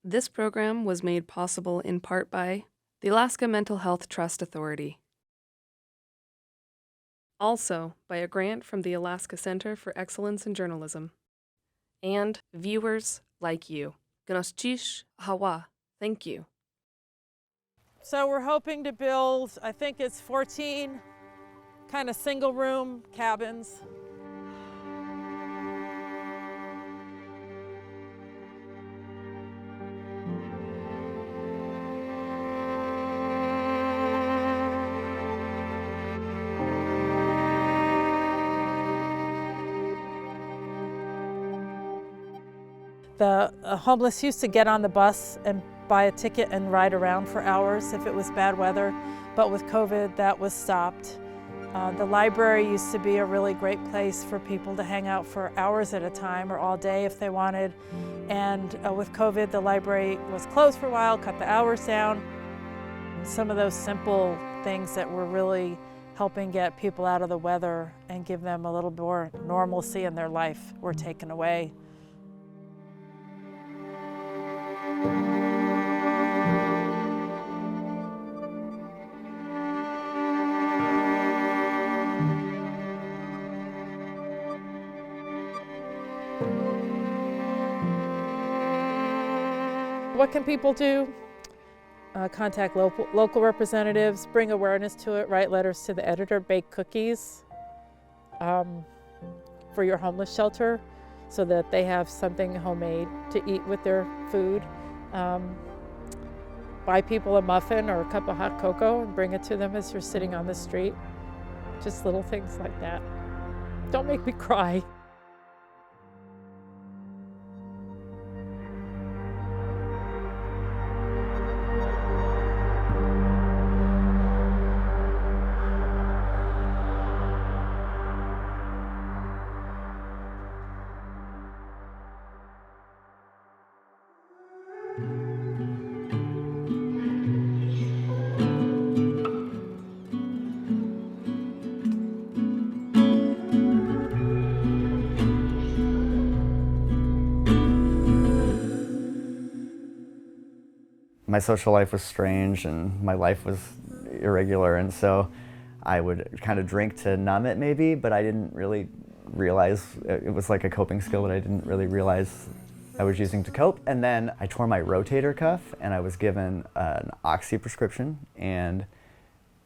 This program was made possible in part by the Alaska Mental Health Trust Authority. Also by a grant from the Alaska Center for Excellence in Journalism. And viewers like you. Gnostish Hawa, thank you. So we're hoping to build, I think it's 14 kind of single room cabins. The homeless used to get on the bus and buy a ticket and ride around for hours if it was bad weather, but with COVID that was stopped. The library used to be a really great place for people to hang out for hours at a time or all day if they wanted. And with COVID, the library was closed for a while, cut the hours down. Some of those simple things that were really helping get people out of the weather and give them a little more normalcy in their life were taken away. What can people do? Contact local representatives, bring awareness to it, write letters to the editor, bake cookies for your homeless shelter so that they have something homemade to eat with their food. Buy people a muffin or a cup of hot cocoa and bring it to them as you're sitting on the street. Just little things like that. Don't make me cry. My social life was strange and my life was irregular, and so I would kind of drink to numb it maybe, but I didn't really realize it was like a coping skill that I didn't really realize I was using to cope. And then I tore my rotator cuff and I was given an oxy prescription, and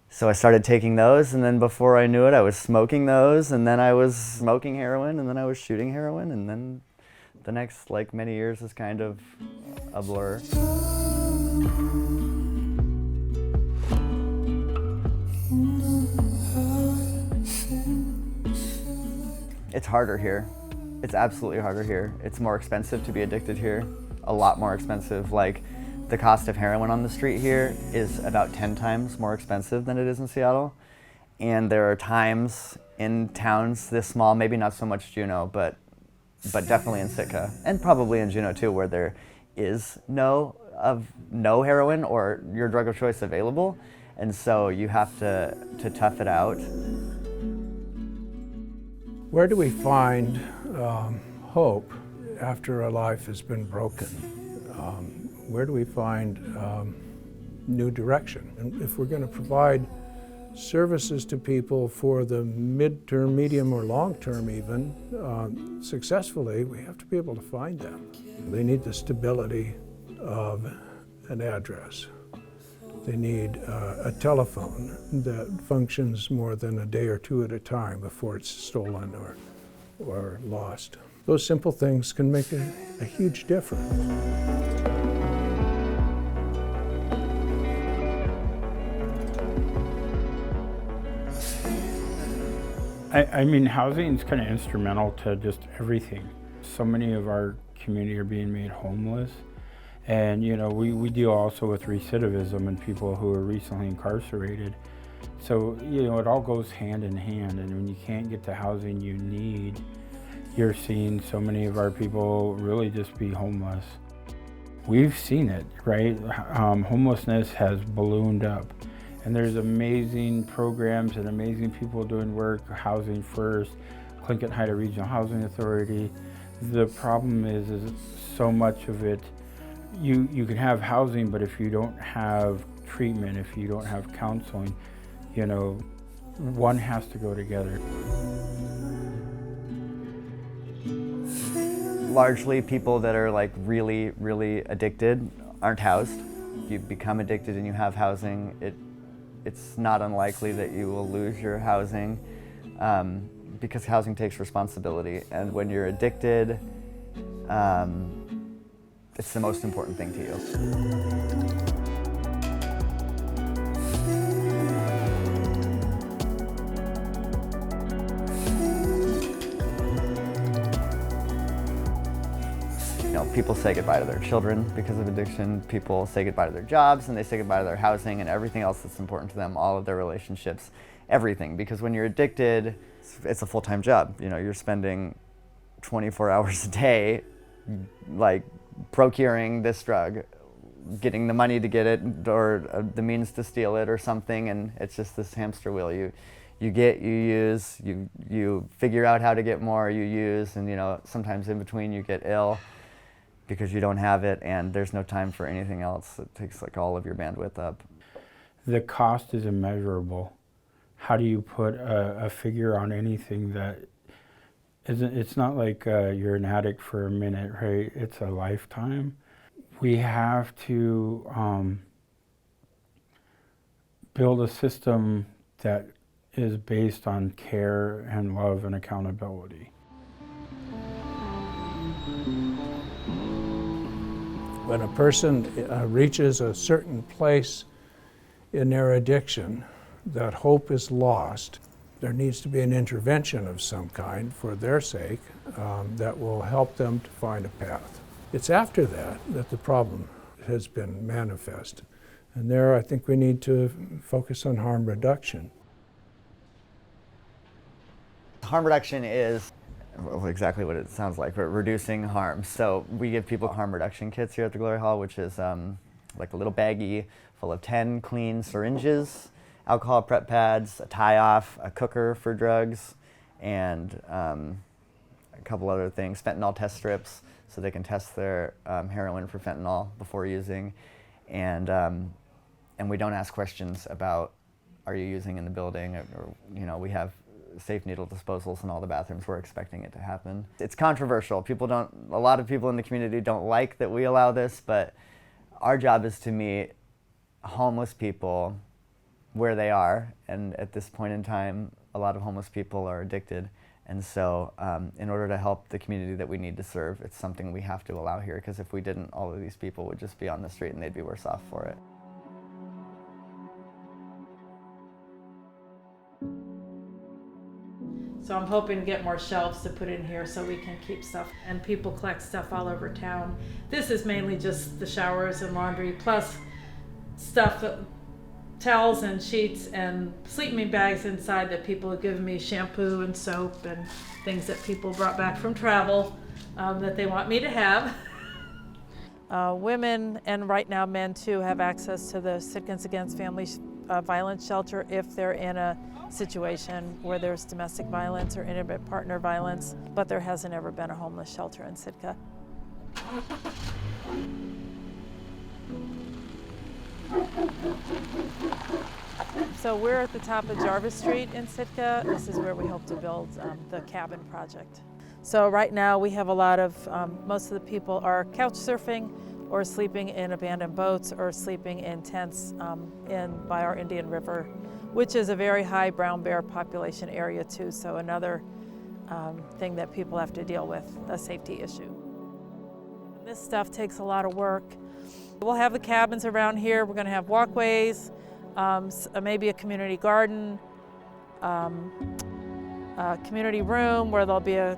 so I started taking those, and then before I knew it I was smoking those, and then I was smoking heroin, and then I was shooting heroin, and then the next many years is kind of a blur. It's harder here. It's absolutely harder here. It's more expensive to be addicted here, a lot more expensive. Like, the cost of heroin on the street here is about 10 times more expensive than it is in Seattle. And there are times in towns this small, maybe not so much Juneau, but definitely in Sitka, and probably in Juneau too, where there is no heroin or your drug of choice available, and so you have to tough it out. Where do we find hope after a life has been broken? Where do we find new direction? And if we're going to provide services to people for the mid-term, medium, or long-term even, successfully, we have to be able to find them. They need the stability of an address. They need a telephone that functions more than a day or two at a time before it's stolen or lost. Those simple things can make a huge difference. I mean, housing is kind of instrumental to just everything. So many of our community are being made homeless. And, you know, we deal also with recidivism and people who are recently incarcerated. So, you know, it all goes hand in hand. And when you can't get the housing you need, you're seeing so many of our people really just be homeless. We've seen it, right? Homelessness has ballooned up. And there's amazing programs and amazing people doing work, Housing First, Clinton-Haida Regional Housing Authority. The problem is so much of it you can have housing, but if you don't have treatment, if you don't have counseling, you know, one has to go together. Largely people that are like really, really addicted aren't housed. If you become addicted and you have housing, it's not unlikely that you will lose your housing because housing takes responsibility. And when you're addicted, it's the most important thing to you. People say goodbye to their children because of addiction. People say goodbye to their jobs, and they say goodbye to their housing and everything else that's important to them, all of their relationships, everything. Because when you're addicted, it's a full-time job. You know, you're spending 24 hours a day, like procuring this drug, getting the money to get it, or the means to steal it, or something, and it's just this hamster wheel. You get, you use, you figure out how to get more, you use, and sometimes in between you get ill because you don't have it, and there's no time for anything else. It takes like all of your bandwidth up. The cost is immeasurable. How do you put a figure on anything that isn't? It's not like you're an addict for a minute, right? It's a lifetime. We have to build a system that is based on care and love and accountability. When a person reaches a certain place in their addiction, that hope is lost. There needs to be an intervention of some kind for their sake that will help them to find a path. It's after that that the problem has been manifest. And there I think we need to focus on harm reduction. Harm reduction is exactly what it sounds like, but reducing harm. So we give people harm reduction kits here at the Glory Hall, which is like a little baggie full of 10 clean syringes, alcohol prep pads, a tie-off, a cooker for drugs, and a couple other things, fentanyl test strips, so they can test their heroin for fentanyl before using, and we don't ask questions about, are you using in the building, or we have safe needle disposals in all the bathrooms. We're expecting it to happen. It's controversial. A lot of people in the community don't like that we allow this, but our job is to meet homeless people where they are, and at this point in time, a lot of homeless people are addicted, and so in order to help the community that we need to serve, it's something we have to allow here, because if we didn't, all of these people would just be on the street and they'd be worse off for it. So I'm hoping to get more shelves to put in here so we can keep stuff, and people collect stuff all over town. This is mainly just the showers and laundry, plus stuff, towels and sheets and sleeping bags inside that people have given me, shampoo and soap and things that people brought back from travel that they want me to have. Women, and right now men too, have access to the Sitkans Against Family Violence Shelter if they're in a situation where there's domestic violence or intimate partner violence, but there hasn't ever been a homeless shelter in Sitka. So we're at the top of Jarvis Street in Sitka. This is where we hope to build the cabin project. So right now we have a lot of, most of the people are couch surfing or sleeping in abandoned boats or sleeping in tents by our Indian River, which is a very high brown bear population area too, so another thing that people have to deal with, a safety issue. This stuff takes a lot of work. We'll have the cabins around here. We're gonna have walkways, maybe a community garden, a community room where there'll be a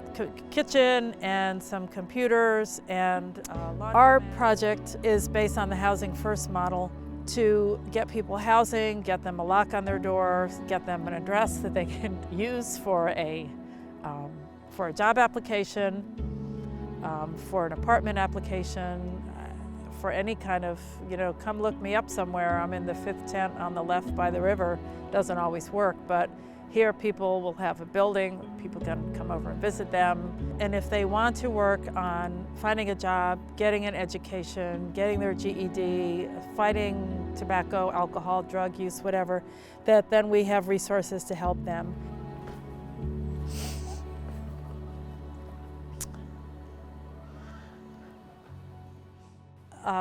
kitchen and some computers, and our project is based on the Housing First model to get people housing, get them a lock on their door, get them an address that they can use for a job application, for an apartment application, for any kind of, come look me up somewhere. I'm in the 5th tent on the left by the river. Doesn't always work, but here people will have a building, people can come over and visit them. And if they want to work on finding a job, getting an education, getting their GED, fighting tobacco, alcohol, drug use, whatever, that then we have resources to help them.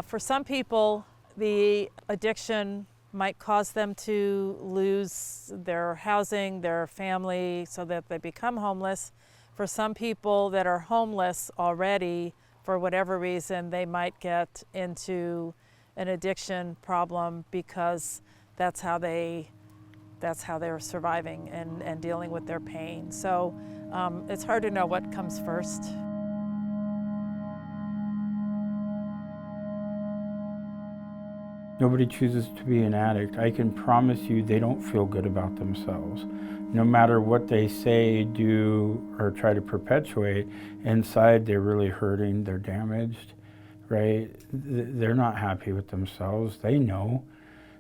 For some people, the addiction might cause them to lose their housing, their family, so that they become homeless. For some people that are homeless already, for whatever reason, they might get into an addiction problem because that's how they're surviving and dealing with their pain. So it's hard to know what comes first. Nobody chooses to be an addict. I can promise you they don't feel good about themselves. No matter what they say, do, or try to perpetuate, inside they're really hurting, they're damaged, right? They're not happy with themselves, they know.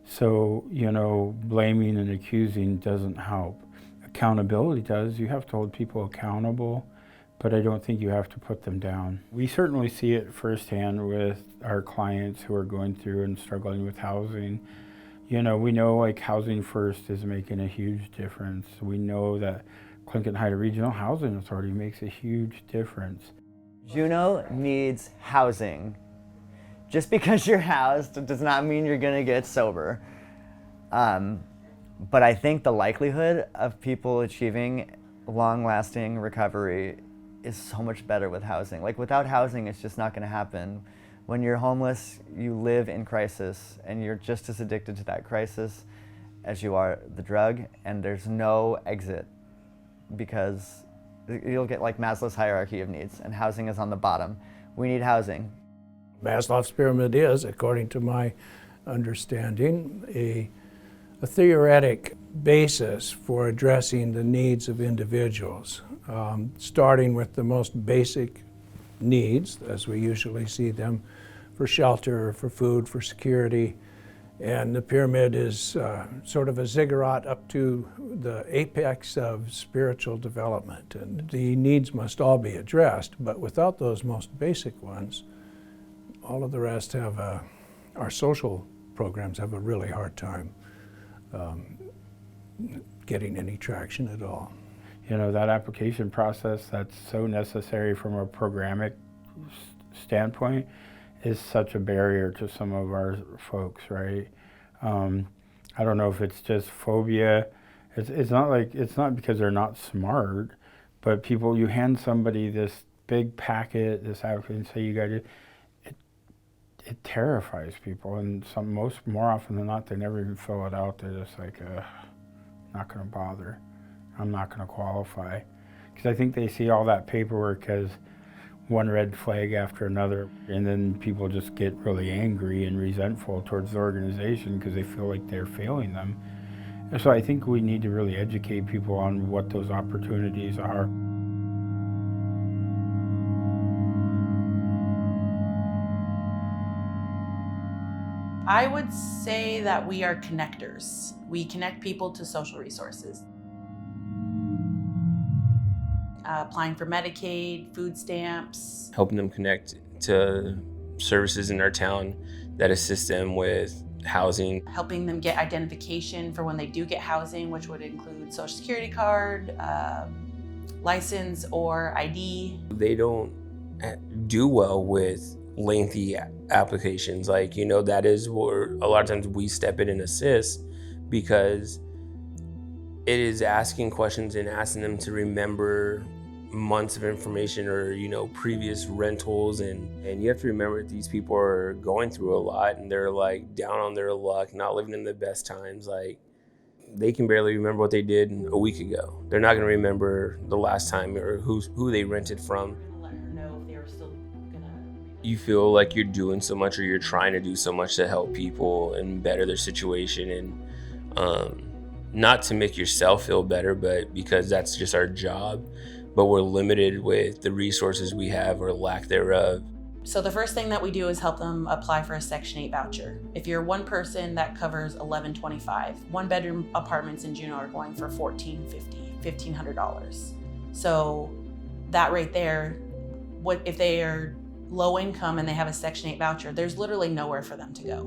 So, blaming and accusing doesn't help. Accountability does. You have to hold people accountable, but I don't think you have to put them down. We certainly see it firsthand with our clients who are going through and struggling with housing. We know Housing First is making a huge difference. We know that Clinton-Haida Regional Housing Authority makes a huge difference. Juneau needs housing. Just because you're housed does not mean you're gonna get sober. But I think the likelihood of people achieving long-lasting recovery is so much better with housing. Without housing, it's just not gonna happen. When you're homeless, you live in crisis, and you're just as addicted to that crisis as you are the drug, and there's no exit because you'll get Maslow's hierarchy of needs, and housing is on the bottom. We need housing. Maslow's pyramid is, according to my understanding, a theoretic basis for addressing the needs of individuals, starting with the most basic needs, as we usually see them, for shelter, for food, for security. And the pyramid is sort of a ziggurat up to the apex of spiritual development. And the needs must all be addressed, but without those most basic ones, all of the rest our social programs have a really hard time getting any traction at all. That application process that's so necessary from a programmatic standpoint is such a barrier to some of our folks, right? I don't know if it's just phobia. It's not because they're not smart, but you hand somebody this big packet, this application, say you got to, it terrifies people, and more often than not, they never even fill it out. They're just not going to bother. I'm not going to qualify. Because I think they see all that paperwork as one red flag after another, and then people just get really angry and resentful towards the organization because they feel like they're failing them. And so I think we need to really educate people on what those opportunities are. I would say that we are connectors. We connect people to social resources. Applying for Medicaid, food stamps. Helping them connect to services in our town that assist them with housing. Helping them get identification for when they do get housing, which would include social security card, license, or ID. They don't do well with lengthy applications. That is where a lot of times we step in and assist, because it is asking questions and asking them to remember months of information or previous rentals, and you have to remember that these people are going through a lot and they're down on their luck, not living in the best times. They can barely remember what they did a week ago. They're not going to remember the last time or who they rented from. Let her know if they were still gonna. You feel like you're doing so much, or you're trying to do so much to help people and better their situation, and not to make yourself feel better, but because that's just our job. But we're limited with the resources we have or lack thereof. So the first thing that we do is help them apply for a Section 8 voucher. If you're one person, that covers $1,125. One bedroom apartments in Juneau are going for $1,450, $1,500. So that right there, what if they are low income and they have a Section 8 voucher, there's literally nowhere for them to go.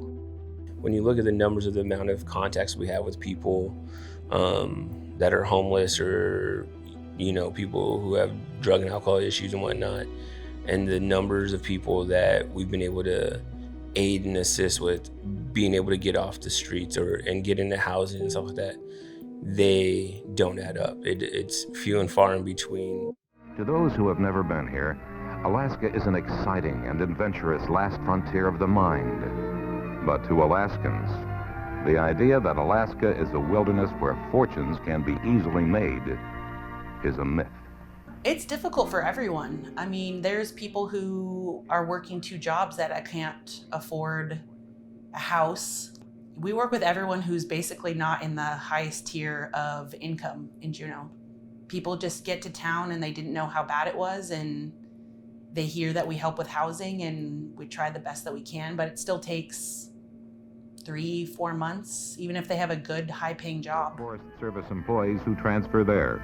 When you look at the numbers of the amount of contacts we have with people that are homeless or, people who have drug and alcohol issues and whatnot, and the numbers of people that we've been able to aid and assist with being able to get off the streets and get into housing and stuff like that, they don't add up. It's few and far in between. To those who have never been here, Alaska is an exciting and adventurous last frontier of the mind. But to Alaskans, the idea that Alaska is a wilderness where fortunes can be easily made is a myth. It's difficult for everyone. I mean, there's people who are working 2 jobs that can't afford a house. We work with everyone who's basically not in the highest tier of income in Juneau. People just get to town and they didn't know how bad it was, and they hear that we help with housing, and we try the best that we can, but it still takes 3-4 months, even if they have a good high-paying job. Forest Service employees who transfer there.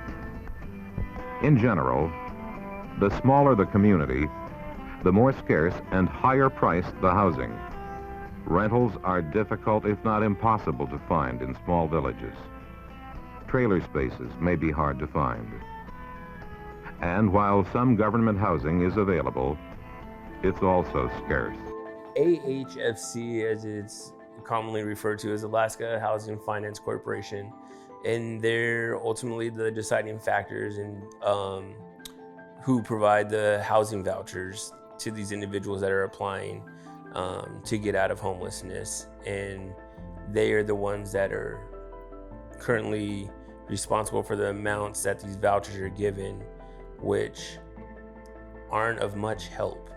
In general, the smaller the community, the more scarce and higher priced the housing. Rentals are difficult, if not impossible, to find in small villages. Trailer spaces may be hard to find. And while some government housing is available, it's also scarce. AHFC, as it's commonly referred to as Alaska Housing Finance Corporation, and they're ultimately the deciding factors in who provide the housing vouchers to these individuals that are applying to get out of homelessness. And they are the ones that are currently responsible for the amounts that these vouchers are given, which aren't of much help.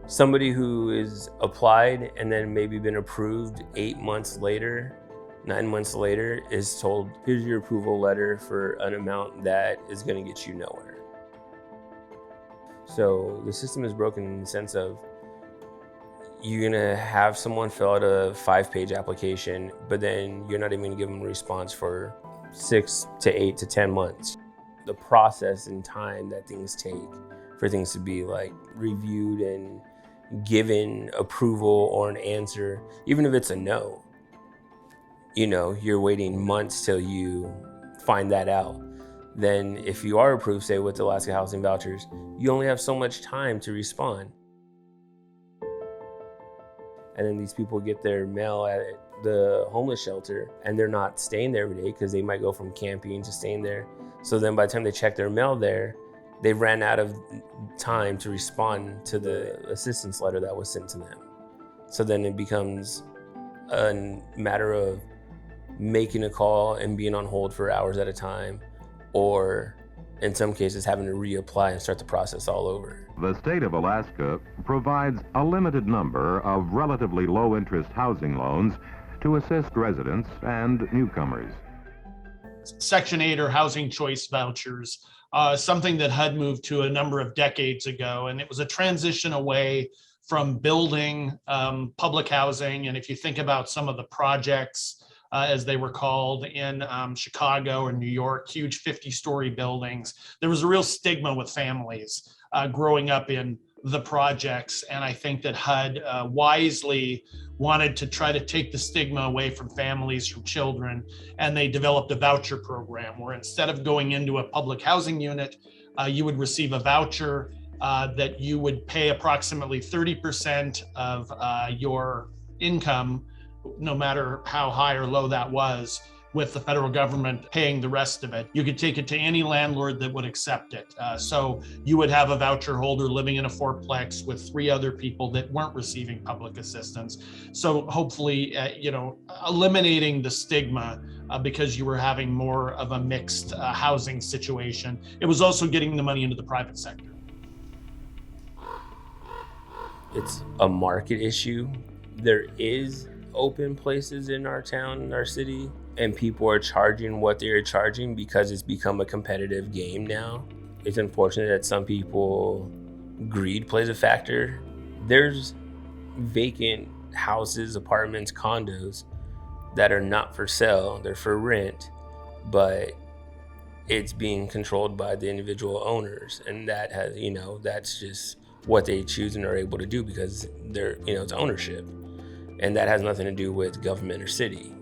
Somebody who is applied and then maybe been approved 8 months later, 9 months later, is told, here's your approval letter for an amount that is going to get you nowhere. So the system is broken in the sense of you're going to have someone fill out a 5-page application, but then you're not even going to give them a response for 6 to 8 to 10 months. The process and time that things take for things to be reviewed and given approval or an answer, even if it's a no, you're waiting months till you find that out. Then if you are approved, say with Alaska Housing Vouchers, you only have so much time to respond. And then these people get their mail at the homeless shelter and they're not staying there every day because they might go from camping to staying there. So then by the time they check their mail there, they ran out of time to respond to the assistance letter that was sent to them. So then it becomes a matter of making a call and being on hold for hours at a time, or in some cases having to reapply and start the process all over. The state of Alaska provides a limited number of relatively low-interest housing loans to assist residents and newcomers. Section 8 or housing choice vouchers, something that HUD moved to a number of decades ago, and it was a transition away from building public housing. And if you think about some of the projects, as they were called in Chicago or New York, huge 50-story buildings, there was a real stigma with families growing up in the projects. And I think that HUD wisely wanted to try to take the stigma away from families, from children, and they developed a voucher program where instead of going into a public housing unit, you would receive a voucher that you would pay approximately 30% of your income, no matter how high or low that was, with the federal government paying the rest of it. You could take it to any landlord that would accept it. So you would have a voucher holder living in a fourplex with 3 other people that weren't receiving public assistance. So hopefully, eliminating the stigma because you were having more of a mixed housing situation. It was also getting the money into the private sector. It's a market issue. There is open places in our town, in our city, and people are charging what they're charging because it's become a competitive game now. It's unfortunate that some people, greed plays a factor. There's vacant houses, apartments, condos that are not for sale, they're for rent, but it's being controlled by the individual owners, and that has, that's just what they choose and are able to do because they're, it's ownership. And that has nothing to do with government or city,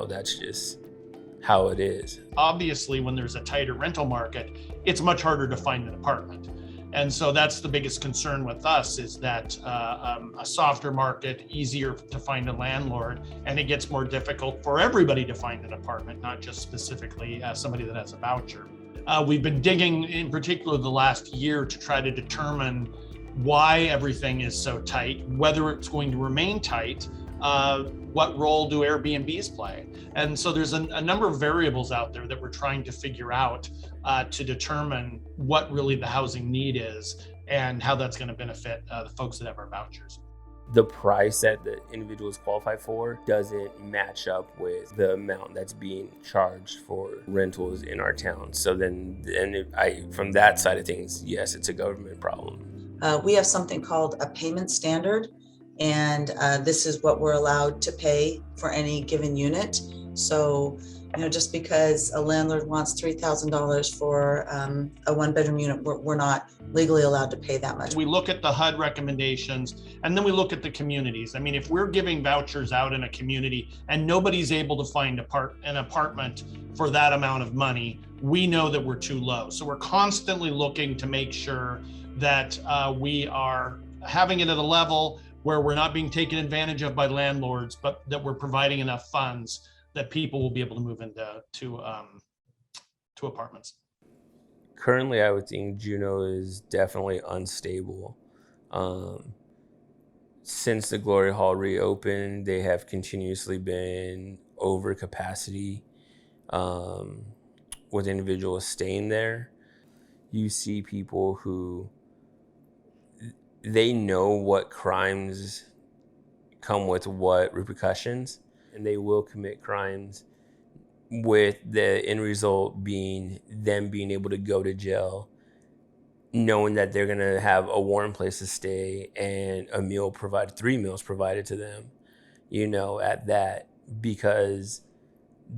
that's just how it is. Obviously, when there's a tighter rental market, it's much harder to find an apartment. And so that's the biggest concern with us, is that a softer market, easier to find a landlord, and it gets more difficult for everybody to find an apartment, not just specifically somebody that has a voucher. We've been digging, in particular the last year, to try to determine why everything is so tight, whether it's going to remain tight, what role do Airbnbs play? And so there's a number of variables out there that we're trying to figure out to determine what really the housing need is and how that's going to benefit the folks that have our vouchers. The price that the individuals qualify for doesn't match up with the amount that's being charged for rentals in our town. So from that side of things, yes, it's a government problem. We have something called a payment standard, and this is what we're allowed to pay for any given unit. So, just because a landlord wants $3,000 for a one-bedroom unit, we're not legally allowed to pay that much. We look at the HUD recommendations, and then we look at the communities. I mean, if we're giving vouchers out in a community and nobody's able to find an apartment for that amount of money, we know that we're too low. So we're constantly looking to make sure that we are having it at a level where we're not being taken advantage of by landlords, but that we're providing enough funds that people will be able to move into to apartments. Currently, I would think Juneau is definitely unstable. Since the Glory Hall reopened, they have continuously been over capacity with individuals staying there. You see people who, they know what crimes come with what repercussions, and they will commit crimes with the end result being them being able to go to jail, knowing that they're gonna have a warm place to stay and a meal provided, 3 meals provided to them, at that, because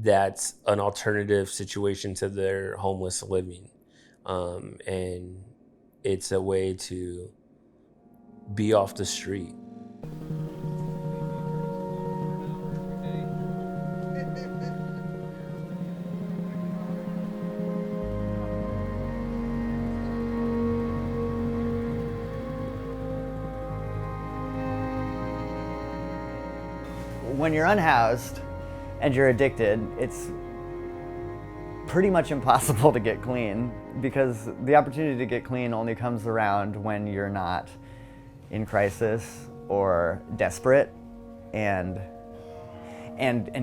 that's an alternative situation to their homeless living. And it's a way to be off the street. When you're unhoused and you're addicted, it's pretty much impossible to get clean, because the opportunity to get clean only comes around when you're not in crisis or desperate, and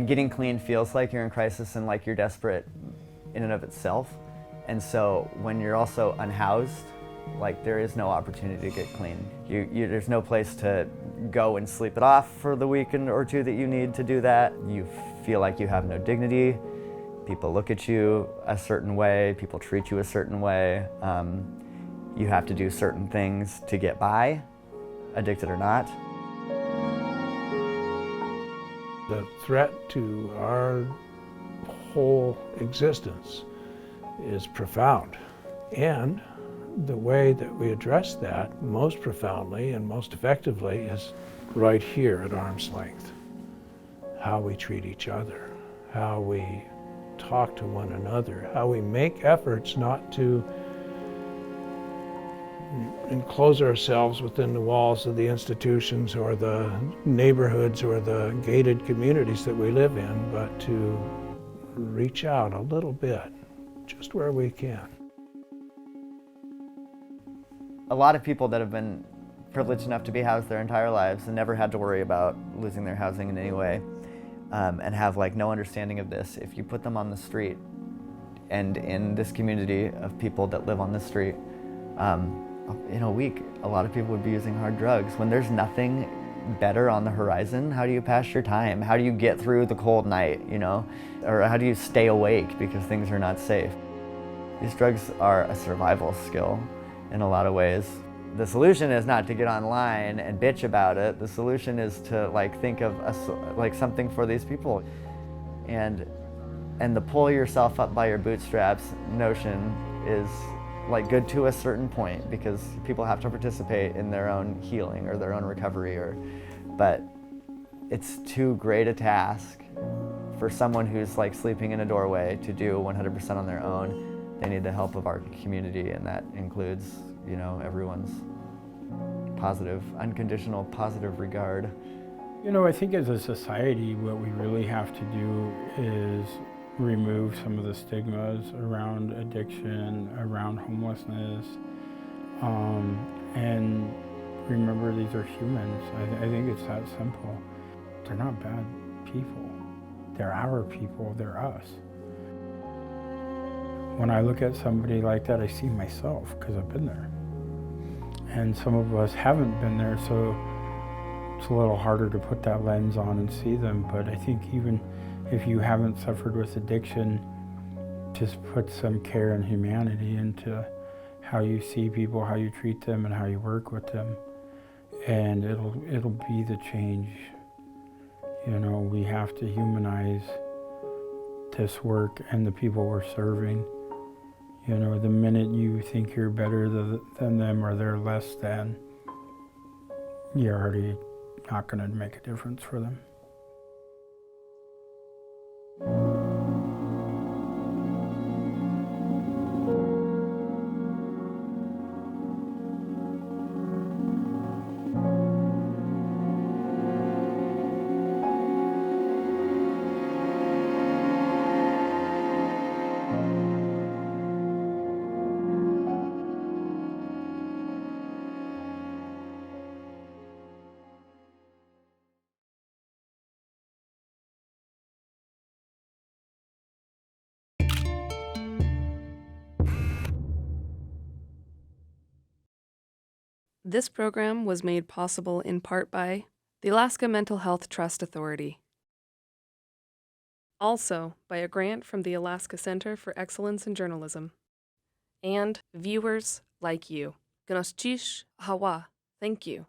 getting clean feels like you're in crisis and like you're desperate in and of itself. And so when you're also unhoused, like, there is no opportunity to get clean. There's no place to go and sleep it off for the weekend or two that you need to do that. You feel like you have no dignity. People look at you a certain way. People treat you a certain way. You have to do certain things to get by, addicted or not. The threat to our whole existence is profound. And the way that we address that most profoundly and most effectively is right here at arm's length. How we treat each other, how we talk to one another, how we make efforts not to enclose ourselves within the walls of the institutions or the neighborhoods or the gated communities that we live in, but to reach out a little bit, just where we can. A lot of people that have been privileged enough to be housed their entire lives and never had to worry about losing their housing in any way, and have no understanding of this, if you put them on the street, and in this community of people that live on the street, in a week, a lot of people would be using hard drugs. When there's nothing better on the horizon, how do you pass your time? How do you get through the cold night, Or how do you stay awake because things are not safe? These drugs are a survival skill in a lot of ways. The solution is not to get online and bitch about it. The solution is to think of something for these people. And the pull yourself up by your bootstraps notion is like good to a certain point, because people have to participate in their own healing or their own recovery, but it's too great a task for someone who's like sleeping in a doorway to do 100% on their own. They need the help of our community, and that includes, you know, everyone's positive, unconditional positive regard. You know, I think as a society, what we really have to do is remove some of the stigmas around addiction, around homelessness, and remember these are humans. I think it's that simple. They're not bad people. They're our people, they're us. When I look at somebody like that, I see myself, because I've been there. And some of us haven't been there, so it's a little harder to put that lens on and see them. But I think even if you haven't suffered with addiction, just put some care and humanity into how you see people, how you treat them, and how you work with them. And it'll be the change. You know, we have to humanize this work and the people we're serving. You know, the minute you think you're better than them or they're less than, you're already not going to make a difference for them. This program was made possible in part by the Alaska Mental Health Trust Authority. Also by a grant from the Alaska Center for Excellence in Journalism. And viewers like you. Gnostish Hawa. Thank you.